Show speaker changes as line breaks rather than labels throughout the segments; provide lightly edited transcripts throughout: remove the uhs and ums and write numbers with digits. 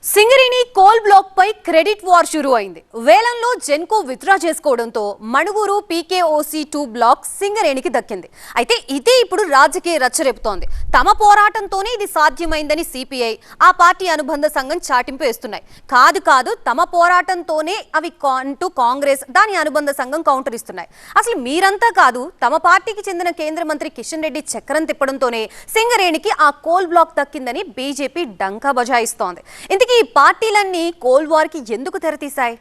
Singareni coal block పై credit war షురూ అయింది. వేలంలో జెన్కో విత్డ్రా చేసుకోవడంతో మణుగూరు పీకేఓసీ 2 బ్లాక్ సింగరేణికి దక్కింది. అయితే ఇదే ఇప్పుడు రాజకీయ రచ్చరేపుతోంది. తమ పోరాటంతోనే ఇది సాధ్యమైందని సిపిఐ, ఆ పార్టీ అనుబంధ సంఘం చాటింపు వేస్తున్నాయి. కాదు తమ పోరాటంతోనే అవి అంటూ కాంగ్రెస్, దాని అనుబంధ సంఘం కౌంటర్ ఇస్తున్నాయి. అసలు మీరంతా కాదు, తమ పార్టీకి చెందిన కేంద్ర మంత్రి కిషన్ రెడ్డి చక్రం తిప్పడంతోనే సింగరేణికి ఆ కోల్ బ్లాక్ దక్కిందని బీజేపీ డంకా బజాయిస్తోంది. ఈ పార్టీలన్నీ కోల్ వార్ కి ఎందుకు తెరతీశాయి?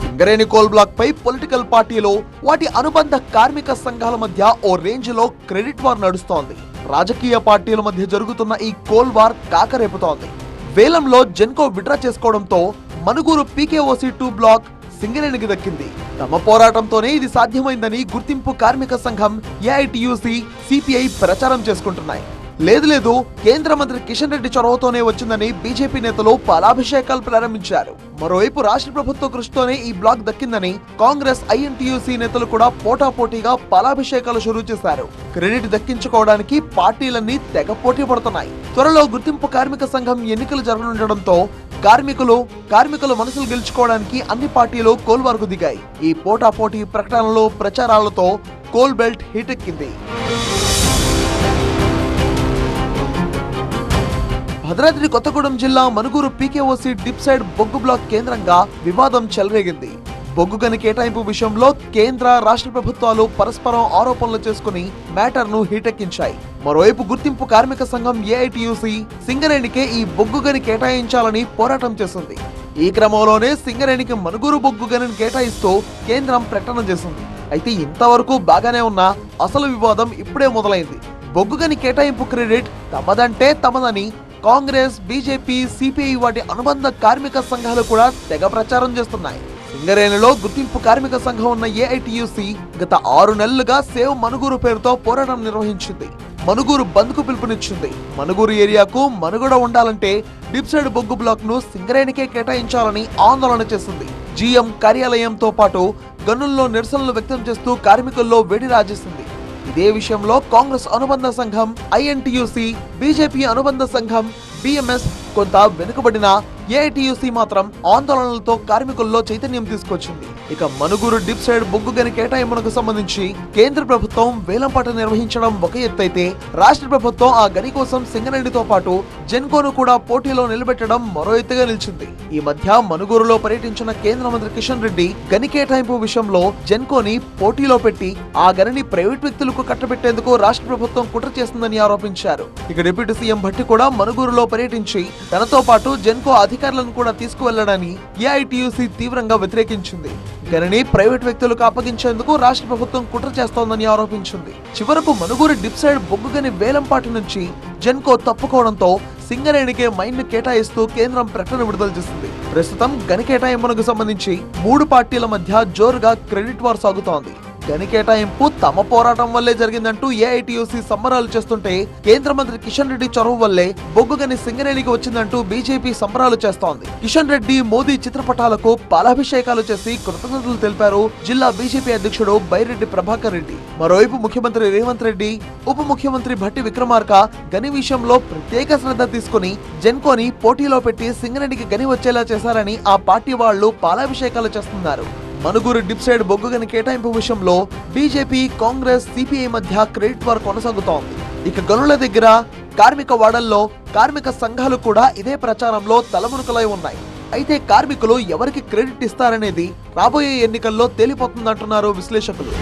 సింగరేణి కోల్ బ్లాక్ పై పొలిటికల్ పార్టీలు, వాటి అనుబంధ కార్మిక సంఘాల మధ్య ఓ రేంజ్ లో క్రెడిట్ వార్ నడుస్తోంది. రాజకీయ పార్టీల మధ్య జరుగుతున్న ఈ కోల్ వార్ కాకరేపుతోంది. వేలంలో జెన్కో విడ్రా చేసుకోవడంతో మణుగూరు పీకేఓసీ 2 బ్లాక్ సింగరేణికి దక్కింది. తమ పోరాటంతోనే ఇది సాధ్యమైందని గుర్తింపు కార్మిక సంఘం ఏఐటియుసి, సిపిఐ ప్రచారం చేసుకుంటున్నాయి. లేదు కేంద్ర మంత్రి కిషన్ రెడ్డి చొరవతోనే వచ్చిందని బీజేపీ నేతలు పాలాభిషేకాలు ప్రారంభించారు. మరోవైపు రాష్ట్ర ప్రభుత్వ కృషితోనే ఈ బ్లాక్ దక్కిందని కాంగ్రెస్, ఐఎన్టీయూసీ నేతలు కూడా పోటాపోటీగా పాలాభిషేకాలు షురూ చేశారు. క్రెడిట్ దక్కించుకోవడానికి పార్టీలన్నీ తెగ పోటీ పడుతున్నాయి. త్వరలో గుర్తింపు కార్మిక సంఘం ఎన్నికలు జరగనుండడంతో కార్మికుల మనసులు గెలుచుకోవడానికి అన్ని పార్టీలు కోల్ వార్కు దిగాయి. ఈ పోటాపోటీ ప్రకటనలు, ప్రచారాలతో కోల్ బెల్ట్ హీటెక్కింది. భద్రాద్రి కొత్తగూడెం జిల్లా మణుగూరు పీకేఓసీ డిప్ సైడ్ బొగ్గు బ్లాక్ కేంద్రంగా వివాదం చెలరేగింది. బొగ్గు గని కేటాయింపు విషయంలో కేంద్ర, రాష్ట్ర ప్రభుత్వాలు పరస్పరం ఆరోపణలు చేసుకుని మ్యాటర్ను హీటెక్కించాయి. మరోవైపు గుర్తింపు కార్మిక సంఘం ఏఐటియుసి సింగరేణికే ఈ బొగ్గు గని కేటాయించాలని పోరాటం చేసింది. ఈ క్రమంలోనే సింగరేణికి మణుగూరు బొగ్గు గనిని కేటాయిస్తూ కేంద్రం ప్రకటన చేసింది. అయితే ఇంతవరకు బాగానే ఉన్న అసలు వివాదం ఇప్పుడే మొదలైంది. బొగ్గు గని కేటాయింపు క్రెడిట్ తమదంటే తమదని కాంగ్రెస్, బీజేపీ, సిపిఐ వాటి అనుబంధ కార్మిక సంఘాలు కూడా తెగ ప్రచారం చేస్తున్నాయి. సింగరేణిలో గుర్తింపు కార్మిక సంఘం ఉన్న ఏఐటియుసి గత 6 నెలలుగా సేవ్ మణుగూరు పేరుతో పోరాటం నిర్వహించింది. మణుగూరు బంద్ కు పిలుపునిచ్చింది. మణుగూరు ఏరియాకు మనుగడ ఉండాలంటే డిప్ సైడ్ బొగ్గు బ్లాక్ ను సింగరేణికే కేటాయించాలని ఆందోళన చేసింది. జీఎం కార్యాలయంతో పాటు గనుల్లో నిరసనలు వ్యక్తం చేస్తూ కార్మికుల్లో వేడి రాజేసింది. ఇదే విషయంలో కాంగ్రెస్ అనుబంధ సంఘం ఐఎన్టీయూసీ, బీజేపీ అనుబంధ సంఘం బిఎంఎస్ కొంత వెనుకబడిన ఏఐటియుసి మాత్రం ఆందోళనలతో కార్మికుల్లో చైతన్యం తీసుకొచ్చింది. ఇక మణుగూరు డిప్ సైడ్ బొగ్గు గని కేటాయింపునకు సంబంధించి కేంద్ర ప్రభుత్వం వేలంపాట నిర్వహించడం ఒక ఎత్తైతే, రాష్ట్ర ప్రభుత్వం ఆ గని కోసం సింగరేణితో పాటు జెన్కోను కూడా పోటీలో నిలబెట్టడం మరో ఎత్తుగా నిలిచింది. ఈ మధ్య మణుగూరులో పర్యటించిన కేంద్ర మంత్రి కిషన్ రెడ్డి గని కేటాయింపు విషయంలో జెన్కోని పోటీలో పెట్టి ఆ గనిని ప్రైవేట్ వ్యక్తులకు కట్టబెట్టేందుకు రాష్ట్ర ప్రభుత్వం కుట్ర చేస్తుందని ఆరోపించారు. ఇక డిప్యూటీ సీఎం భట్టి కూడా మణుగూరులో పర్యటించి తనతో పాటు జెన్కో అధికారులను కూడా తీసుకువెళ్లడాన్ని ఏఐటియుసి తీవ్రంగా వ్యతిరేకించింది. గనిని ప్రైవేట్ వ్యక్తులకు అప్పగించేందుకు రాష్ట్ర ప్రభుత్వం కుట్ర చేస్తోందని ఆరోపించింది. చివరకు మణుగూరు డిప్ సైడ్ బొగ్గు గని వేలంపాటి నుంచి జెన్కో తప్పుకోవడంతో సింగరేణికే మైన్ కేటాయిస్తూ కేంద్రం ప్రకటన విడుదల చేసింది. ప్రస్తుతం గని కేటాయింపునకు సంబంధించి 3 పార్టీల మధ్య జోరుగా క్రెడిట్ వార్ సాగుతోంది. గని కేటాయింపు తమ పోరాటం వల్లే జరిగిందంటూ ఏఐటియుసి సంబరాలు చేస్తుంటే, కేంద్ర మంత్రి కిషన్ రెడ్డి చొరవ వల్లే బొగ్గు గని సింగరేణికి వచ్చిందంటూ బీజేపీ సంబరాలు చేస్తోంది. కిషన్ రెడ్డి, మోదీ చిత్రపటాలకు పాలాభిషేకాలు చేసి కృతజ్ఞతలు తెలిపారు జిల్లా బీజేపీ అధ్యక్షుడు బైరెడ్డి ప్రభాకర్ రెడ్డి. మరోవైపు ముఖ్యమంత్రి రేవంత్ రెడ్డి, ఉప ముఖ్యమంత్రి భట్టి విక్రమార్క గని విషయంలో ప్రత్యేక శ్రద్ధ తీసుకుని జెన్కోని పోటీలో పెట్టి సింగరేణికి గని వచ్చేలా చేశారని ఆ పార్టీ వాళ్లు పాలాభిషేకాలు చేస్తున్నారు. మణుగూరు డిప్ సైడ్ బొగ్గు గని కేటాయింపు విషయంలో బీజేపీ, కాంగ్రెస్, సిపిఐ మధ్య క్రెడిట్ వార్ కొనసాగుతోంది. ఇక గనుల దగ్గర, కార్మిక వాడల్లో కార్మిక సంఘాలు కూడా ఇదే ప్రచారంలో తలమునకలై ఉన్నాయి. అయితే కార్మికులు ఎవరికి క్రెడిట్ ఇస్తారనేది రాబోయే ఎన్నికల్లో తేలిపోతుందంటున్నారు విశ్లేషకులు.